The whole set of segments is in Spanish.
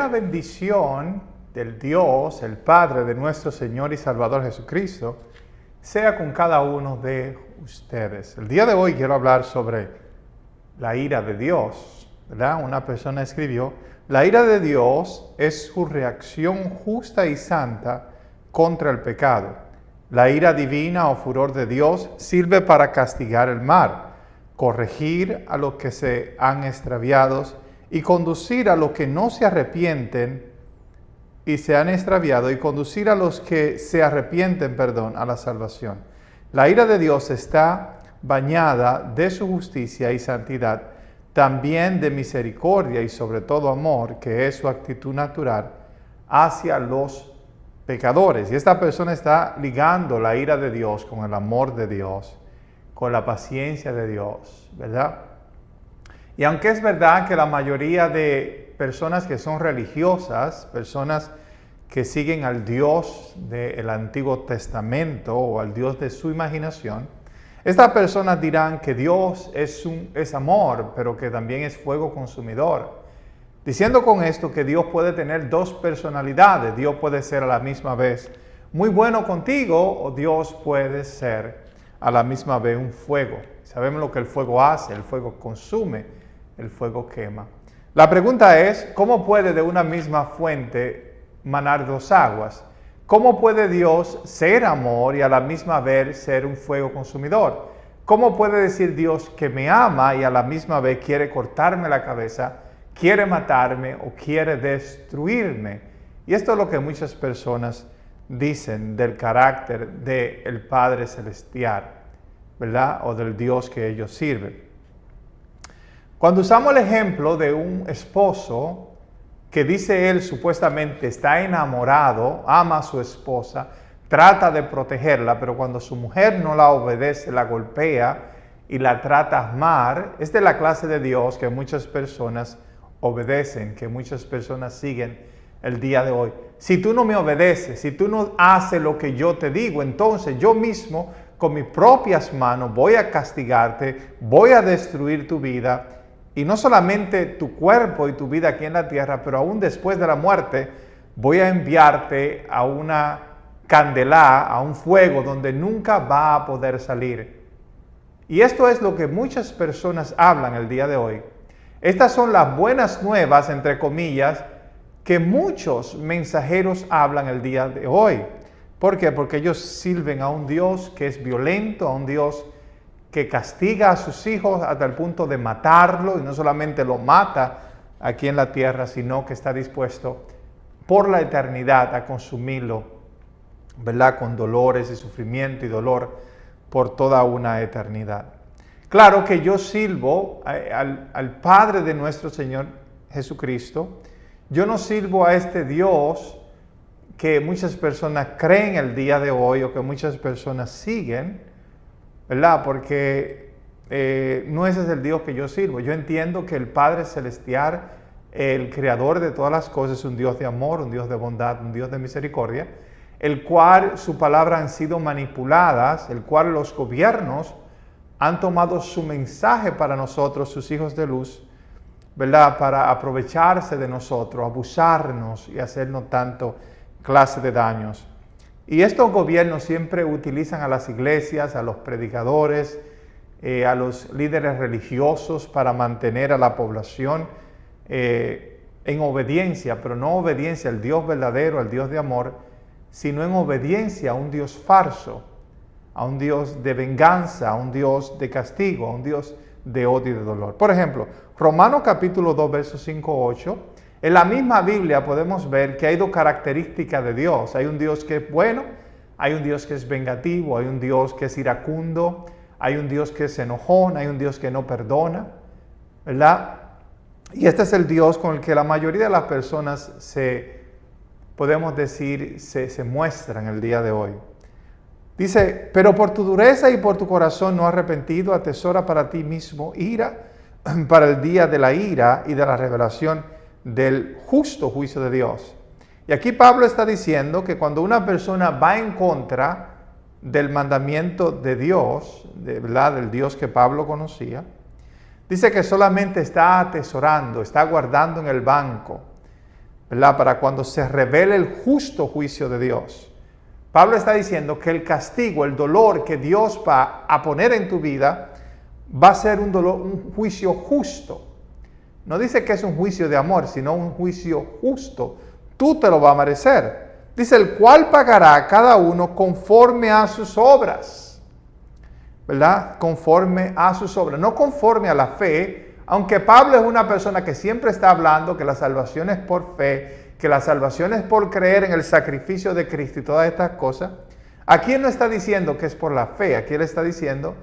La bendición del Dios, el Padre de nuestro Señor y Salvador Jesucristo, sea con cada uno de ustedes. El día de hoy quiero hablar sobre la ira de Dios, ¿verdad? Una persona escribió, la ira de Dios es su reacción justa y santa contra el pecado. La ira divina o furor de Dios sirve para castigar el mal, corregir a los que se han extraviado y conducir a los que no se arrepienten y se han extraviado y conducir a los que se arrepienten, a la salvación. La ira de Dios está bañada de su justicia y santidad, también de misericordia y sobre todo amor, que es su actitud natural hacia los pecadores. Y esta persona está ligando la ira de Dios con el amor de Dios, con la paciencia de Dios, ¿verdad? Y aunque es verdad que la mayoría de personas que son religiosas, personas que siguen al Dios del Antiguo Testamento o al Dios de su imaginación, estas personas dirán que Dios es amor, pero que también es fuego consumidor. Diciendo con esto que Dios puede tener dos personalidades. Dios puede ser a la misma vez muy bueno contigo o Dios puede ser a la misma vez un fuego. Sabemos lo que el fuego hace, el fuego consume. El fuego quema. La pregunta es, ¿cómo puede de una misma fuente manar dos aguas? ¿Cómo puede Dios ser amor y a la misma vez ser un fuego consumidor? ¿Cómo puede decir Dios que me ama y a la misma vez quiere cortarme la cabeza, quiere matarme o quiere destruirme? Y esto es lo que muchas personas dicen del carácter del Padre Celestial, ¿verdad? O del Dios que ellos sirven. Cuando usamos el ejemplo de un esposo que dice él supuestamente está enamorado, ama a su esposa, trata de protegerla, pero cuando su mujer no la obedece, la golpea y la trata mal, es de la clase de Dios que muchas personas obedecen, que muchas personas siguen el día de hoy. Si tú no me obedeces, si tú no haces lo que yo te digo, entonces yo mismo con mis propias manos voy a castigarte, voy a destruir tu vida. Y no solamente tu cuerpo y tu vida aquí en la tierra, pero aún después de la muerte, voy a enviarte a una candela, a un fuego donde nunca va a poder salir. Y esto es lo que muchas personas hablan el día de hoy. Estas son las buenas nuevas, entre comillas, que muchos mensajeros hablan el día de hoy. ¿Por qué? Porque ellos sirven a un Dios que es violento, a un Dios que castiga a sus hijos hasta el punto de matarlo, y no solamente lo mata aquí en la tierra, sino que está dispuesto por la eternidad a consumirlo, ¿verdad? Con dolores y sufrimiento y dolor por toda una eternidad. Claro que yo sirvo al Padre de nuestro Señor Jesucristo. Yo no sirvo a este Dios que muchas personas creen el día de hoy o que muchas personas siguen, ¿verdad? Porque no ese es el Dios que yo sirvo. Yo entiendo que el Padre Celestial, el Creador de todas las cosas, es un Dios de amor, un Dios de bondad, un Dios de misericordia, el cual su palabra han sido manipuladas, el cual los gobiernos han tomado su mensaje para nosotros, sus hijos de luz, ¿verdad? Para aprovecharse de nosotros, abusarnos y hacernos tanto clase de daños. Y estos gobiernos siempre utilizan a las iglesias, a los predicadores, a los líderes religiosos para mantener a la población en obediencia, pero no obediencia al Dios verdadero, al Dios de amor, sino en obediencia a un Dios falso, a un Dios de venganza, a un Dios de castigo, a un Dios de odio y de dolor. Por ejemplo, Romanos capítulo 2, versos 5-8, en la misma Biblia podemos ver que hay dos características de Dios. Hay un Dios que es bueno, hay un Dios que es vengativo, hay un Dios que es iracundo, hay un Dios que es enojón, hay un Dios que no perdona, ¿verdad? Y este es el Dios con el que la mayoría de las personas podemos decir, se muestran el día de hoy. Dice, pero por tu dureza y por tu corazón no arrepentido, atesora para ti mismo ira para el día de la ira y de la revelación del justo juicio de Dios. Y aquí Pablo está diciendo que cuando una persona va en contra del mandamiento de Dios, ¿verdad? Del Dios que Pablo conocía, dice que solamente está atesorando, está guardando en el banco ¿verdad? Para cuando se revele el justo juicio de Dios. Pablo está diciendo que el castigo, el dolor que Dios va a poner en tu vida, va a ser un juicio justo. No dice que es un juicio de amor, sino un juicio justo. Tú te lo vas a merecer. Dice, el cual pagará a cada uno conforme a sus obras. ¿Verdad? Conforme a sus obras. No conforme a la fe, aunque Pablo es una persona que siempre está hablando que la salvación es por fe, que la salvación es por creer en el sacrificio de Cristo y todas estas cosas. Aquí él no está diciendo que es por la fe, aquí él está diciendo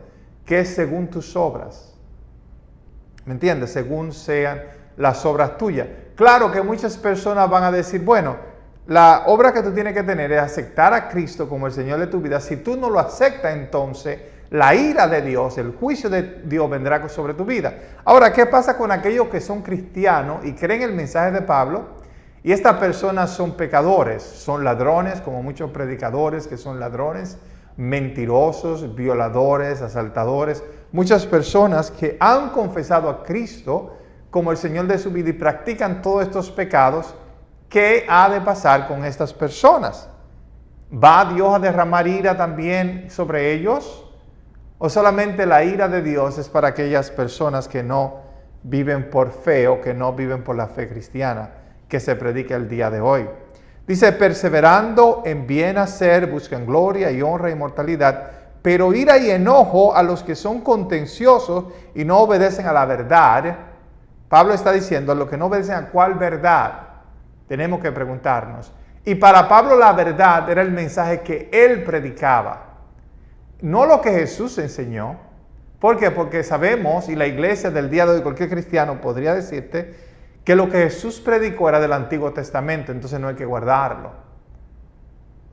que es según tus obras. ¿Me entiendes? Según sean las obras tuyas. Claro que muchas personas van a decir, bueno, la obra que tú tienes que tener es aceptar a Cristo como el Señor de tu vida. Si tú no lo aceptas, entonces la ira de Dios, el juicio de Dios vendrá sobre tu vida. Ahora, ¿qué pasa con aquellos que son cristianos y creen el mensaje de Pablo? Y estas personas son pecadores, son ladrones, como muchos predicadores que son ladrones, mentirosos, violadores, asaltadores. Muchas personas que han confesado a Cristo como el Señor de su vida y practican todos estos pecados. ¿Qué ha de pasar con estas personas? ¿Va Dios a derramar ira también sobre ellos? ¿O solamente la ira de Dios es para aquellas personas que no viven por fe o que no viven por la fe cristiana que se predica el día de hoy? Dice, perseverando en bien hacer, buscan gloria y honra y inmortalidad, pero ira y enojo a los que son contenciosos y no obedecen a la verdad. Pablo está diciendo, a los que no obedecen a cuál verdad, tenemos que preguntarnos. Y para Pablo la verdad era el mensaje que él predicaba, no lo que Jesús enseñó. ¿Por qué? Porque sabemos, y la iglesia del día de hoy, cualquier cristiano podría decirte, que lo que Jesús predicó era del Antiguo Testamento, entonces no hay que guardarlo.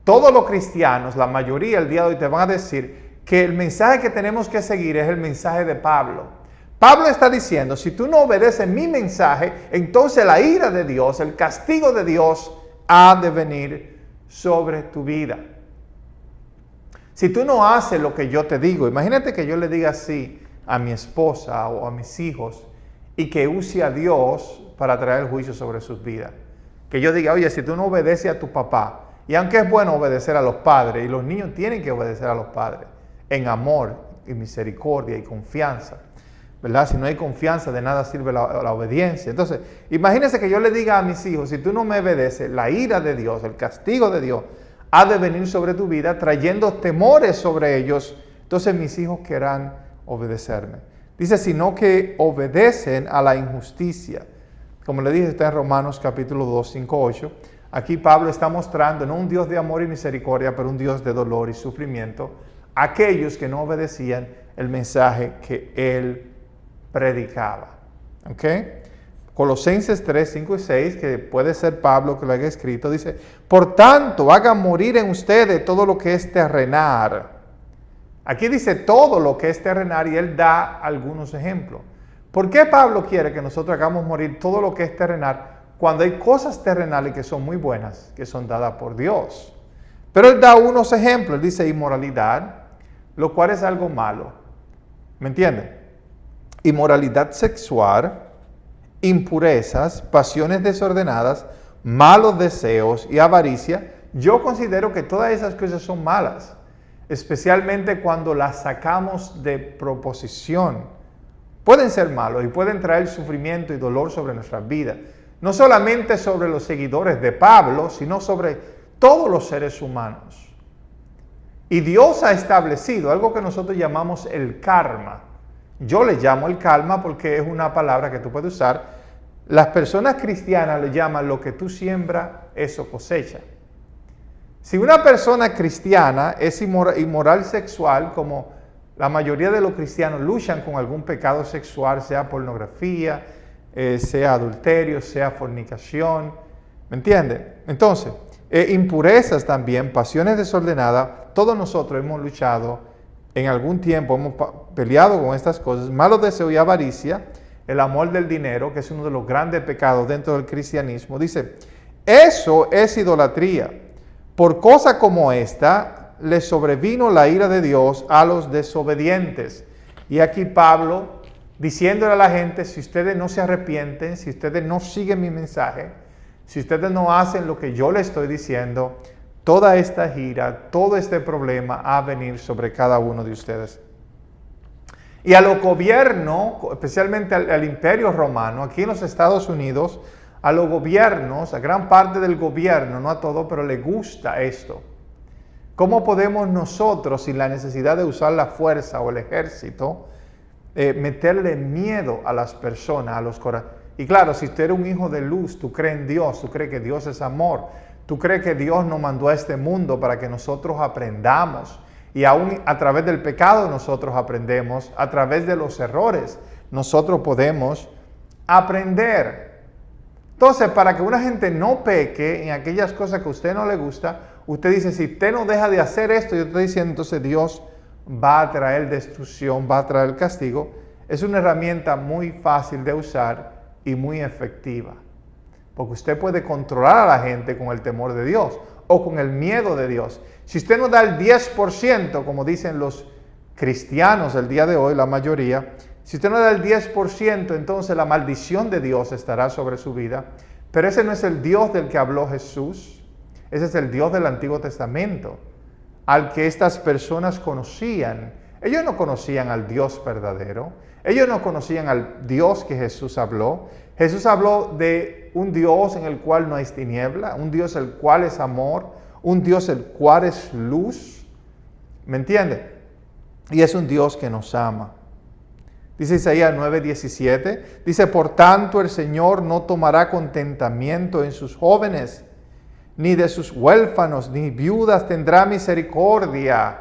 Todos los cristianos, la mayoría el día de hoy te van a decir que el mensaje que tenemos que seguir es el mensaje de Pablo. Pablo está diciendo, si tú no obedeces mi mensaje, entonces la ira de Dios, el castigo de Dios ha de venir sobre tu vida. Si tú no haces lo que yo te digo, imagínate que yo le diga así a mi esposa o a mis hijos y que use a Dios para traer el juicio sobre sus vidas. Que yo diga, oye, si tú no obedeces a tu papá, y aunque es bueno obedecer a los padres, y los niños tienen que obedecer a los padres, en amor y misericordia y confianza, ¿verdad? Si no hay confianza, de nada sirve la obediencia. Entonces, imagínense que yo le diga a mis hijos, si tú no me obedeces, la ira de Dios, el castigo de Dios, ha de venir sobre tu vida, trayendo temores sobre ellos. Entonces mis hijos querrán obedecerme. Dice, sino que obedecen a la injusticia. Como le dije, está en Romanos capítulo 2, 5, 8. Aquí Pablo está mostrando no un Dios de amor y misericordia, pero un Dios de dolor y sufrimiento a aquellos que no obedecían el mensaje que él predicaba. ¿Ok? Colosenses 3, 5 y 6, que puede ser Pablo que lo haya escrito, dice, por tanto, hagan morir en ustedes todo lo que es terrenal. Aquí dice todo lo que es terrenal y él da algunos ejemplos. ¿Por qué Pablo quiere que nosotros hagamos morir todo lo que es terrenal cuando hay cosas terrenales que son muy buenas, que son dadas por Dios? Pero él da unos ejemplos. Él dice inmoralidad, lo cual es algo malo. ¿Me entienden? Inmoralidad sexual, impurezas, pasiones desordenadas, malos deseos y avaricia. Yo considero que todas esas cosas son malas, especialmente cuando las sacamos de proposición. Pueden ser malos y pueden traer sufrimiento y dolor sobre nuestras vidas. No solamente sobre los seguidores de Pablo, sino sobre todos los seres humanos. Y Dios ha establecido algo que nosotros llamamos el karma. Yo le llamo el karma porque es una palabra que tú puedes usar. Las personas cristianas le llaman lo que tú siembras, eso cosecha. Si una persona cristiana es inmoral sexual, como la mayoría de los cristianos luchan con algún pecado sexual, sea pornografía, sea adulterio, sea fornicación, ¿me entienden? Entonces, impurezas también, pasiones desordenadas, todos nosotros hemos luchado en algún tiempo, hemos peleado con estas cosas, malos deseos y avaricia, el amor del dinero, que es uno de los grandes pecados dentro del cristianismo. Dice, eso es idolatría. Por cosa como esta, le sobrevino la ira de Dios a los desobedientes. Y aquí Pablo, diciéndole a la gente, si ustedes no se arrepienten, si ustedes no siguen mi mensaje, si ustedes no hacen lo que yo les estoy diciendo, toda esta ira, todo este problema va a venir sobre cada uno de ustedes. Y a los gobiernos, especialmente al imperio romano, aquí en los Estados Unidos, a los gobiernos, a gran parte del gobierno, no a todo, pero le gusta esto. ¿Cómo podemos nosotros, sin la necesidad de usar la fuerza o el ejército, meterle miedo a las personas, a los corazones? Y claro, si usted eres un hijo de luz, tú crees en Dios, tú crees que Dios es amor, tú crees que Dios nos mandó a este mundo para que nosotros aprendamos. Y aún a través del pecado nosotros aprendemos, a través de los errores nosotros podemos aprender. Entonces, para que una gente no peque en aquellas cosas que a usted no le gusta, usted dice, si usted no deja de hacer esto, yo estoy diciendo, entonces Dios va a traer destrucción, va a traer castigo. Es una herramienta muy fácil de usar y muy efectiva. Porque usted puede controlar a la gente con el temor de Dios o con el miedo de Dios. Si usted no da el 10%, como dicen los cristianos el día de hoy, la mayoría, si usted no da el 10%, entonces la maldición de Dios estará sobre su vida. Pero ese no es el Dios del que habló Jesús. Ese es el Dios del Antiguo Testamento, al que estas personas conocían. Ellos no conocían al Dios verdadero. Ellos no conocían al Dios que Jesús habló. Jesús habló de un Dios en el cual no hay tiniebla, un Dios el cual es amor, un Dios el cual es luz. ¿Me entiende? Y es un Dios que nos ama. Dice Isaías 9:17, dice, por tanto el Señor no tomará contentamiento en sus jóvenes, ni de sus huérfanos, ni viudas tendrá misericordia.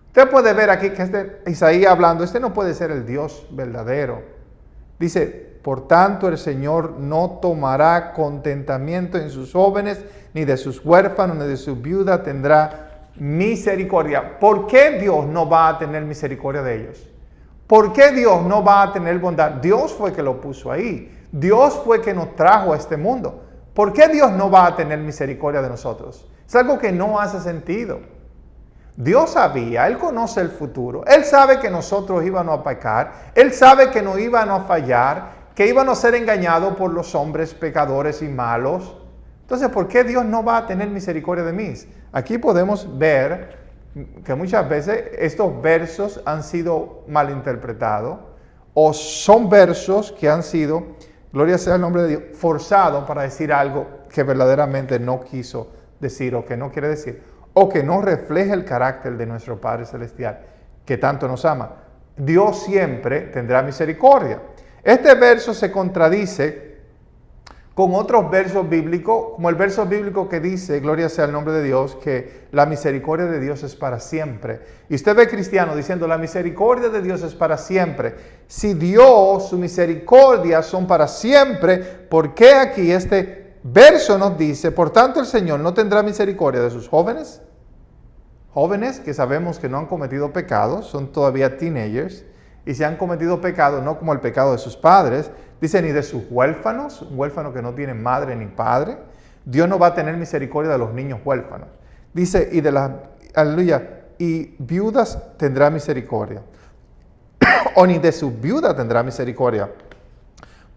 Usted puede ver aquí que Isaías hablando, este no puede ser el Dios verdadero. Dice, por tanto el Señor no tomará contentamiento en sus jóvenes, ni de sus huérfanos, ni de sus viudas tendrá misericordia. ¿Por qué Dios no va a tener misericordia de ellos? ¿Por qué Dios no va a tener bondad? Dios fue que lo puso ahí. Dios fue que nos trajo a este mundo. ¿Por qué Dios no va a tener misericordia de nosotros? Es algo que no hace sentido. Dios sabía, Él conoce el futuro. Él sabe que nosotros íbamos a pecar. Él sabe que nos íbamos a fallar, que íbamos a ser engañados por los hombres pecadores y malos. Entonces, ¿por qué Dios no va a tener misericordia de mí? Aquí podemos ver que muchas veces estos versos han sido malinterpretados o son versos que han sido, gloria sea el nombre de Dios, forzados para decir algo que verdaderamente no quiso decir o que no quiere decir o que no refleja el carácter de nuestro Padre Celestial que tanto nos ama. Dios siempre tendrá misericordia. Este verso se contradice con otros versos bíblicos, como el verso bíblico que dice, gloria sea el nombre de Dios, que la misericordia de Dios es para siempre. Y usted ve cristiano diciendo, la misericordia de Dios es para siempre. Si Dios, su misericordia son para siempre, ¿por qué aquí este verso nos dice, por tanto el Señor no tendrá misericordia de sus jóvenes? Jóvenes que sabemos que no han cometido pecados, son todavía teenagers, y si han cometido pecado, no como el pecado de sus padres, dice ni de sus huérfanos, un huérfano que no tiene madre ni padre. Dios no va a tener misericordia de los niños huérfanos. Dice, y de las, aleluya, y viudas tendrá misericordia. O ni de sus viudas tendrá misericordia.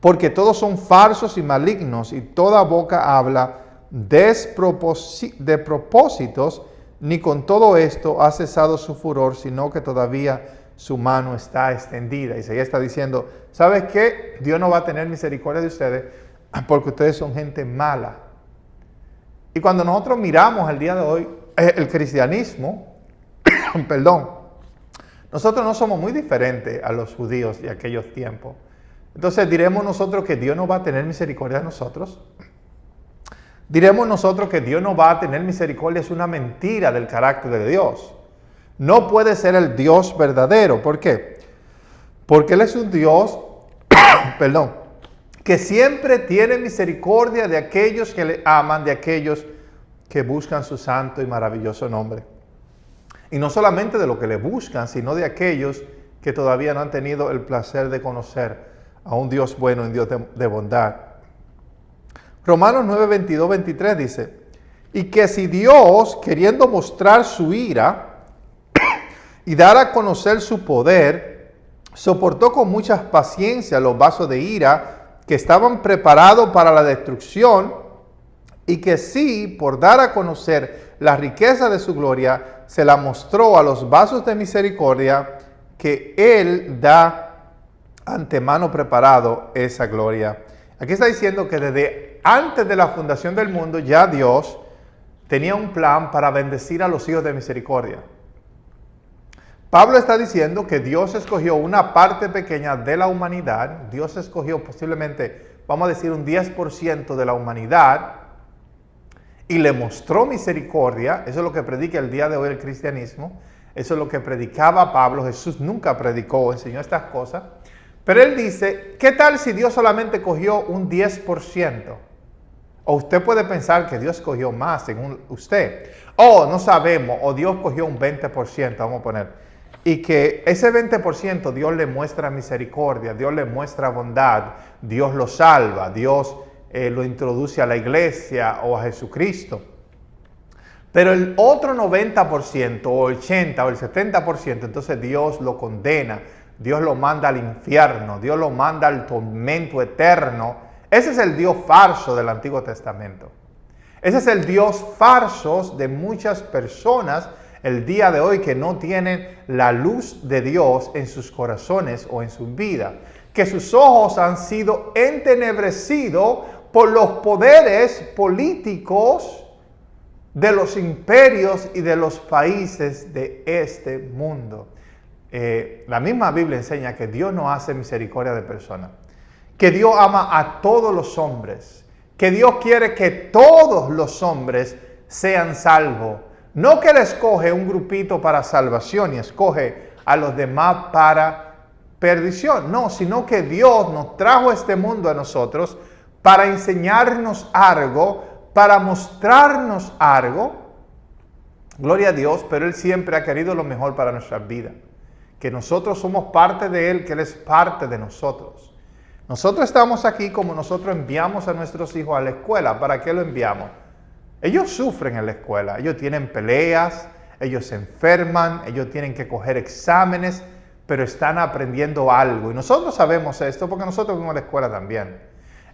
Porque todos son falsos y malignos, y toda boca habla de propósitos, ni con todo esto ha cesado su furor, sino que todavía su mano está extendida. Y se está diciendo, ¿sabes qué? Dios no va a tener misericordia de ustedes porque ustedes son gente mala. Y cuando nosotros miramos el día de hoy el cristianismo, perdón, nosotros no somos muy diferentes a los judíos de aquellos tiempos. Entonces diremos nosotros que Dios no va a tener misericordia de nosotros. Diremos nosotros que Dios no va a tener misericordia. Es una mentira del carácter de Dios. No puede ser el Dios verdadero. ¿Por qué? Porque Él es un Dios, perdón, que siempre tiene misericordia de aquellos que le aman, de aquellos que buscan su santo y maravilloso nombre. Y no solamente de los que le buscan, sino de aquellos que todavía no han tenido el placer de conocer a un Dios bueno, un Dios de bondad. Romanos 9, 22, 23 dice, y que si Dios, queriendo mostrar su ira y dar a conocer su poder, soportó con mucha paciencia los vasos de ira que estaban preparados para la destrucción, y que sí, por dar a conocer la riqueza de su gloria, se la mostró a los vasos de misericordia que Él da antemano preparado esa gloria. Aquí está diciendo que desde antes de la fundación del mundo ya Dios tenía un plan para bendecir a los hijos de misericordia. Pablo está diciendo que Dios escogió una parte pequeña de la humanidad. Dios escogió posiblemente, vamos a decir, un 10% de la humanidad y le mostró misericordia. Eso es lo que predica el día de hoy el cristianismo. Eso es lo que predicaba Pablo. Jesús nunca predicó o enseñó estas cosas. Pero él dice, ¿qué tal si Dios solamente cogió un 10%? O usted puede pensar que Dios cogió más según usted. O no sabemos, o Dios cogió un 20%, vamos a poner. Y que ese 20% Dios le muestra misericordia, Dios le muestra bondad, Dios lo salva, Dios lo introduce a la iglesia o a Jesucristo. Pero el otro 90% o el 80% o el 70%, entonces Dios lo condena, Dios lo manda al infierno, Dios lo manda al tormento eterno. Ese es el Dios falso del Antiguo Testamento. Ese es el Dios falso de muchas personas el día de hoy que no tienen la luz de Dios en sus corazones o en su vida. Que sus ojos han sido entenebrecidos por los poderes políticos de los imperios y de los países de este mundo. La misma Biblia enseña que Dios no hace misericordia de personas, que Dios ama a todos los hombres, que Dios quiere que todos los hombres sean salvos. No que Él escoge un grupito para salvación y escoge a los demás para perdición. No, sino que Dios nos trajo a este mundo a nosotros para enseñarnos algo, para mostrarnos algo. Gloria a Dios, pero Él siempre ha querido lo mejor para nuestras vidas. Que nosotros somos parte de Él, que Él es parte de nosotros. Nosotros estamos aquí como nosotros enviamos a nuestros hijos a la escuela. ¿Para qué lo enviamos? Ellos sufren en la escuela, ellos tienen peleas, ellos se enferman, ellos tienen que coger exámenes, pero están aprendiendo algo. Y nosotros sabemos esto porque nosotros vimos la escuela también.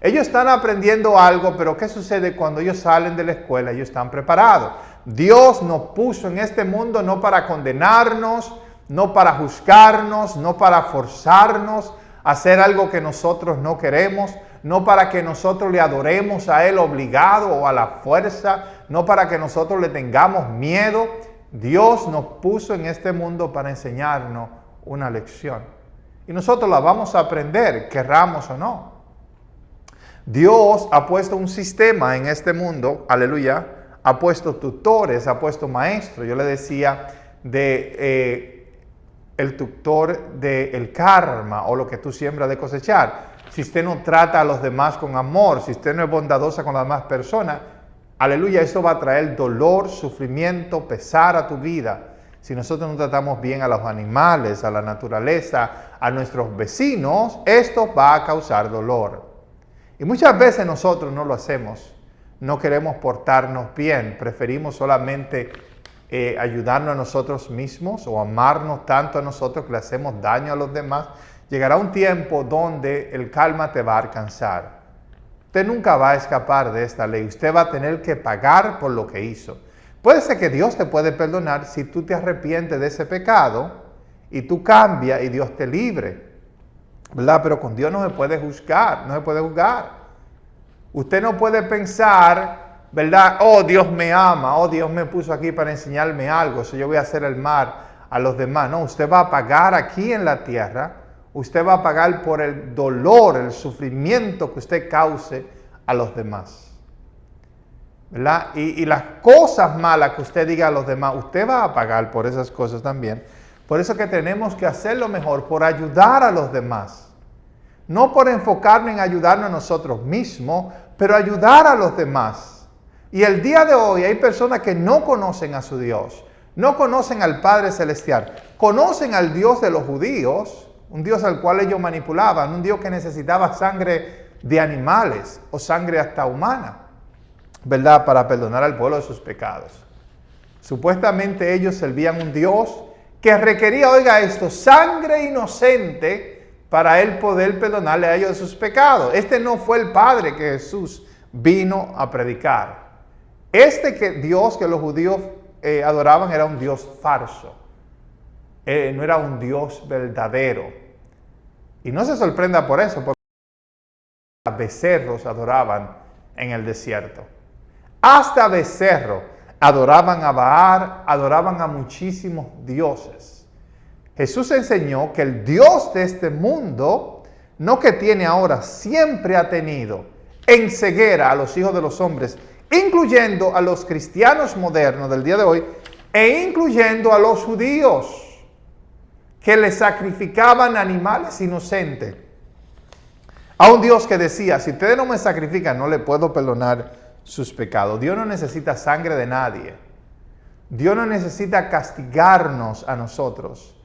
Ellos están aprendiendo algo, pero ¿qué sucede cuando ellos salen de la escuela? Ellos están preparados. Dios nos puso en este mundo no para condenarnos, no para juzgarnos, no para forzarnos a hacer algo que nosotros no queremos, no para que nosotros le adoremos a Él obligado o a la fuerza, no para que nosotros le tengamos miedo. Dios nos puso en este mundo para enseñarnos una lección. Y nosotros la vamos a aprender, querramos o no. Dios ha puesto un sistema en este mundo, aleluya, ha puesto tutores, ha puesto maestros. Yo le decía el tutor del karma o lo que tú siembras de cosechar. Si usted no trata a los demás con amor, si usted no es bondadosa con las demás personas, aleluya, eso va a traer dolor, sufrimiento, pesar a tu vida. Si nosotros no tratamos bien a los animales, a la naturaleza, a nuestros vecinos, esto va a causar dolor. Y muchas veces nosotros no lo hacemos, no queremos portarnos bien, preferimos solamente ayudarnos a nosotros mismos o amarnos tanto a nosotros que le hacemos daño a los demás. Llegará un tiempo donde el karma te va a alcanzar. Usted nunca va a escapar de esta ley. Usted va a tener que pagar por lo que hizo. Puede ser que Dios te puede perdonar si tú te arrepientes de ese pecado y tú cambias y Dios te libre, ¿verdad? Pero con Dios no se puede juzgar, no se puede juzgar. Usted no puede pensar, ¿verdad? Oh, Dios me ama, oh, Dios me puso aquí para enseñarme algo, so yo voy a hacer el mal a los demás. No, usted va a pagar aquí en la tierra. Usted va a pagar por el dolor, el sufrimiento que usted cause a los demás, ¿verdad? Y las cosas malas que usted diga a los demás, usted va a pagar por esas cosas también. Por eso que tenemos que hacerlo mejor, por ayudar a los demás. No por enfocarnos en ayudarnos a nosotros mismos, pero ayudar a los demás. Y el día de hoy hay personas que no conocen a su Dios, no conocen al Padre Celestial, conocen al Dios de los judíos, un Dios al cual ellos manipulaban, un Dios que necesitaba sangre de animales o sangre hasta humana, ¿verdad? Para perdonar al pueblo de sus pecados. Supuestamente ellos servían un Dios que requería, oiga esto, sangre inocente para él poder perdonarle a ellos de sus pecados. Este no fue el Padre que Jesús vino a predicar. Dios que los judíos adoraban era un Dios falso. No era un Dios verdadero. Y no se sorprenda por eso, porque becerros adoraban en el desierto. Hasta becerros adoraban a Baal, adoraban a muchísimos dioses. Jesús enseñó que el Dios de este mundo, no que tiene ahora, siempre ha tenido en ceguera a los hijos de los hombres, incluyendo a los cristianos modernos del día de hoy, e incluyendo a los judíos, que le sacrificaban animales inocentes. A un Dios que decía, si ustedes no me sacrifican, no le puedo perdonar sus pecados. Dios no necesita sangre de nadie. Dios no necesita castigarnos a nosotros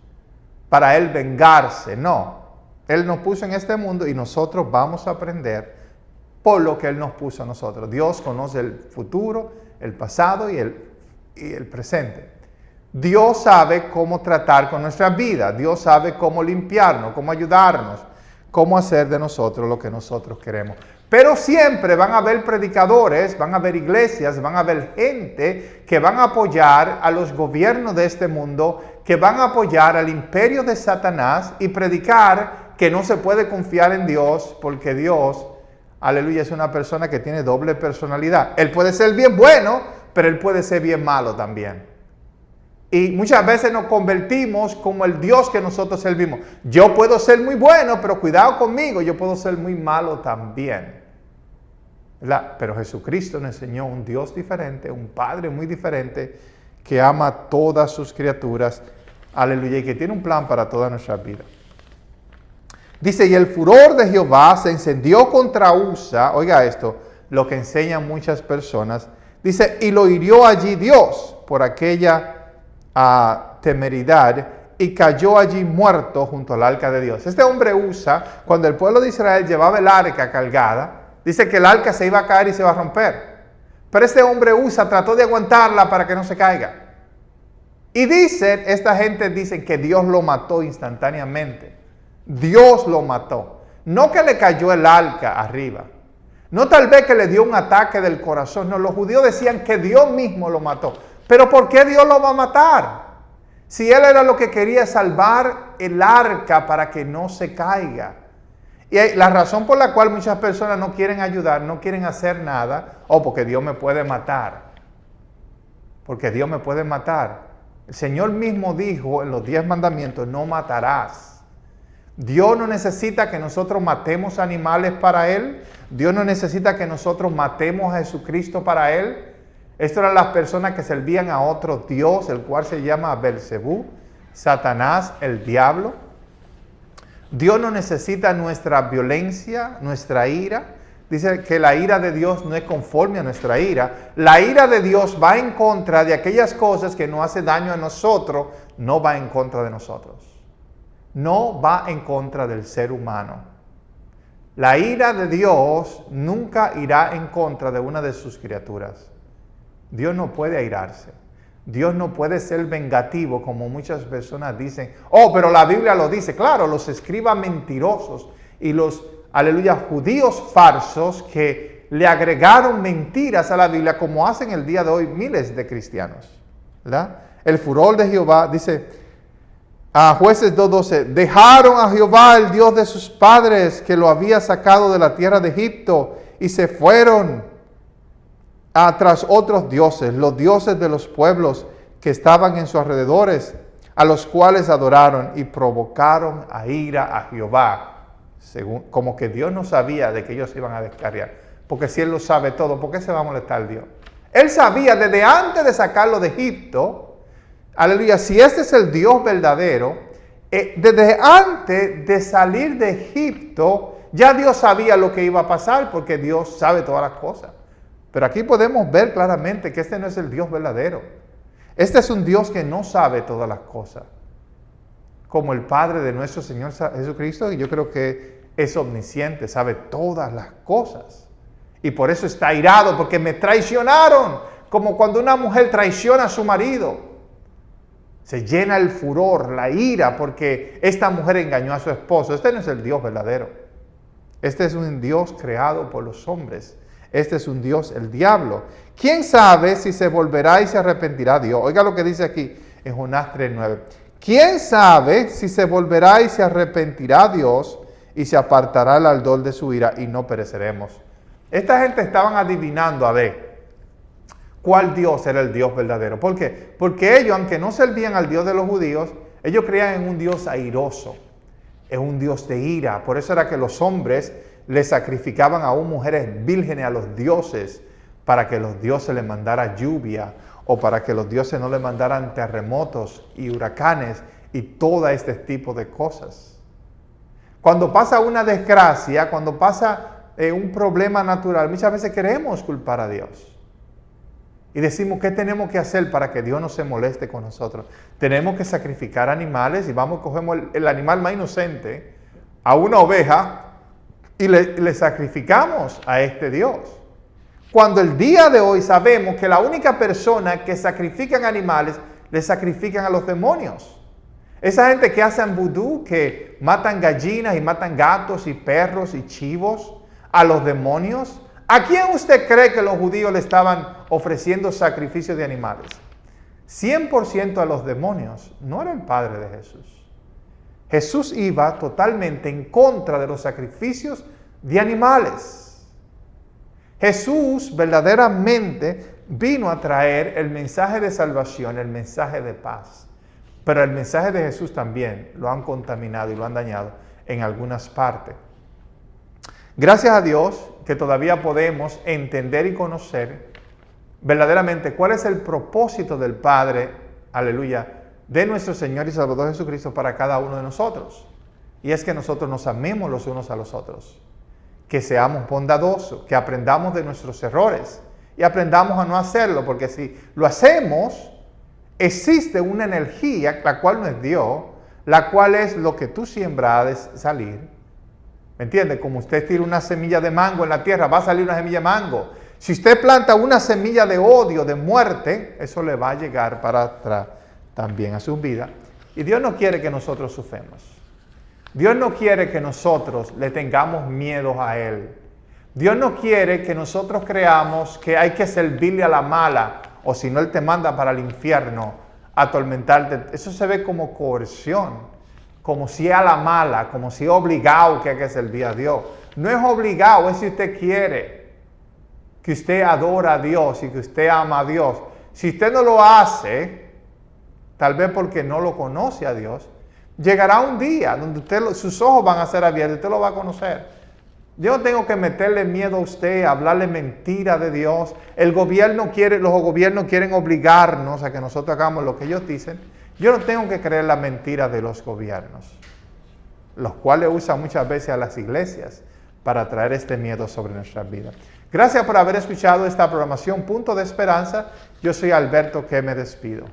para Él vengarse. No, Él nos puso en este mundo y nosotros vamos a aprender por lo que Él nos puso a nosotros. Dios conoce el futuro, el pasado y el presente. Dios sabe cómo tratar con nuestra vida. Dios sabe cómo limpiarnos, cómo ayudarnos, cómo hacer de nosotros lo que nosotros queremos. Pero siempre van a haber predicadores, van a haber iglesias, van a haber gente que van a apoyar a los gobiernos de este mundo, que van a apoyar al imperio de Satanás y predicar que no se puede confiar en Dios porque Dios, aleluya, es una persona que tiene doble personalidad. Él puede ser bien bueno, pero Él puede ser bien malo también. Y muchas veces nos convertimos como el Dios que nosotros servimos. Yo puedo ser muy bueno, pero cuidado conmigo, yo puedo ser muy malo también. ¿Verdad? Pero Jesucristo nos enseñó un Dios diferente, un Padre muy diferente, que ama a todas sus criaturas, aleluya, y que tiene un plan para toda nuestra vida. Dice, y el furor de Jehová se encendió contra Usa, oiga esto, lo que enseñan muchas personas, dice, y lo hirió allí Dios por aquella temeridad, y cayó allí muerto junto al arca de Dios. Este hombre Usa, cuando el pueblo de Israel llevaba el arca cargada, dice que el arca se iba a caer y se iba a romper. Pero este hombre Usa trató de aguantarla para que no se caiga. Y esta gente dice que Dios lo mató instantáneamente. Dios lo mató. No que le cayó el arca arriba. No tal vez que le dio un ataque del corazón. No, los judíos decían que Dios mismo lo mató. Pero ¿por qué Dios lo va a matar? Si Él era lo que quería, salvar el arca para que no se caiga. Y la razón por la cual muchas personas no quieren ayudar, no quieren hacer nada, porque Dios me puede matar. Porque Dios me puede matar. El Señor mismo dijo en los 10 mandamientos, no matarás. Dios no necesita que nosotros matemos animales para Él. Dios no necesita que nosotros matemos a Jesucristo para Él. Estas eran las personas que servían a otro Dios, el cual se llama Belcebú, Satanás, el diablo. Dios no necesita nuestra violencia, nuestra ira. Dice que la ira de Dios no es conforme a nuestra ira. La ira de Dios va en contra de aquellas cosas que no hacen daño a nosotros, no va en contra de nosotros. No va en contra del ser humano. La ira de Dios nunca irá en contra de una de sus criaturas. Dios no puede airarse. Dios no puede ser vengativo como muchas personas dicen. Pero la Biblia lo dice. Claro, los escribas mentirosos y los, aleluya, judíos falsos que le agregaron mentiras a la Biblia, como hacen el día de hoy miles de cristianos. ¿Verdad? El furor de Jehová, dice a Jueces 2:12, dejaron a Jehová, el Dios de sus padres, que lo había sacado de la tierra de Egipto, y se fueron tras otros dioses, los dioses de los pueblos que estaban en sus alrededores, a los cuales adoraron y provocaron a ira a Jehová. Como que Dios no sabía de que ellos iban a descarriar. Porque si Él lo sabe todo, ¿por qué se va a molestar Dios? Él sabía desde antes de sacarlo de Egipto, aleluya, si este es el Dios verdadero, desde antes de salir de Egipto, ya Dios sabía lo que iba a pasar, porque Dios sabe todas las cosas. Pero aquí podemos ver claramente que este no es el Dios verdadero. Este es un Dios que no sabe todas las cosas. Como el Padre de nuestro Señor Jesucristo, y yo creo que es omnisciente, sabe todas las cosas. Y por eso está airado, porque me traicionaron. Como cuando una mujer traiciona a su marido. Se llena el furor, la ira, porque esta mujer engañó a su esposo. Este no es el Dios verdadero. Este es un Dios creado por los hombres. Este es un Dios, el diablo. ¿Quién sabe si se volverá y se arrepentirá Dios? Oiga lo que dice aquí en Jonás 3:9. ¿Quién sabe si se volverá y se arrepentirá Dios y se apartará el ardor de su ira y no pereceremos? Esta gente estaban adivinando a ver cuál Dios era el Dios verdadero. ¿Por qué? Porque ellos, aunque no servían al Dios de los judíos, ellos creían en un Dios airoso, en un Dios de ira. Por eso era que los hombres le sacrificaban aún mujeres vírgenes a los dioses para que los dioses les mandaran lluvia o para que los dioses no le mandaran terremotos y huracanes y todo este tipo de cosas. Cuando pasa una desgracia, cuando pasa un problema natural, muchas veces queremos culpar a Dios. Y decimos, ¿qué tenemos que hacer para que Dios no se moleste con nosotros? Tenemos que sacrificar animales y cogemos el animal más inocente, a una oveja, y le sacrificamos a este Dios. Cuando el día de hoy sabemos que la única persona que sacrifican animales, le sacrifican a los demonios. Esa gente que hacen vudú, que matan gallinas y matan gatos y perros y chivos a los demonios. ¿A quién usted cree que los judíos le estaban ofreciendo sacrificios de animales? 100% a los demonios. No era el Padre de Jesús. Jesús iba totalmente en contra de los sacrificios de animales. Jesús verdaderamente vino a traer el mensaje de salvación, el mensaje de paz. Pero el mensaje de Jesús también lo han contaminado y lo han dañado en algunas partes. Gracias a Dios que todavía podemos entender y conocer verdaderamente cuál es el propósito del Padre, aleluya, de nuestro Señor y Salvador Jesucristo para cada uno de nosotros. Y es que nosotros nos amemos los unos a los otros, que seamos bondadosos, que aprendamos de nuestros errores y aprendamos a no hacerlo, porque si lo hacemos, existe una energía, la cual no es Dios, la cual es lo que tú siembras de salir. ¿Me entiende? Como usted tira una semilla de mango en la tierra, va a salir una semilla de mango. Si usted planta una semilla de odio, de muerte, eso le va a llegar para atrás también a su vida. Y Dios no quiere que nosotros suframos. Dios no quiere que nosotros le tengamos miedo a Él. Dios no quiere que nosotros creamos que hay que servirle a la mala, o si no Él te manda para el infierno a atormentarte. Eso se ve como coerción, como si es a la mala, como si es obligado que hay que servir a Dios. No es obligado, es si usted quiere, que usted adora a Dios y que usted ama a Dios. Si usted no lo hace, tal vez porque no lo conoce a Dios, llegará un día donde sus ojos van a ser abiertos y usted lo va a conocer. Yo no tengo que meterle miedo a usted, hablarle mentira de Dios. Los gobiernos quieren obligarnos a que nosotros hagamos lo que ellos dicen. Yo no tengo que creer la mentira de los gobiernos, los cuales usan muchas veces a las iglesias para traer este miedo sobre nuestras vidas. Gracias por haber escuchado esta programación Punto de Esperanza. Yo soy Alberto, que me despido.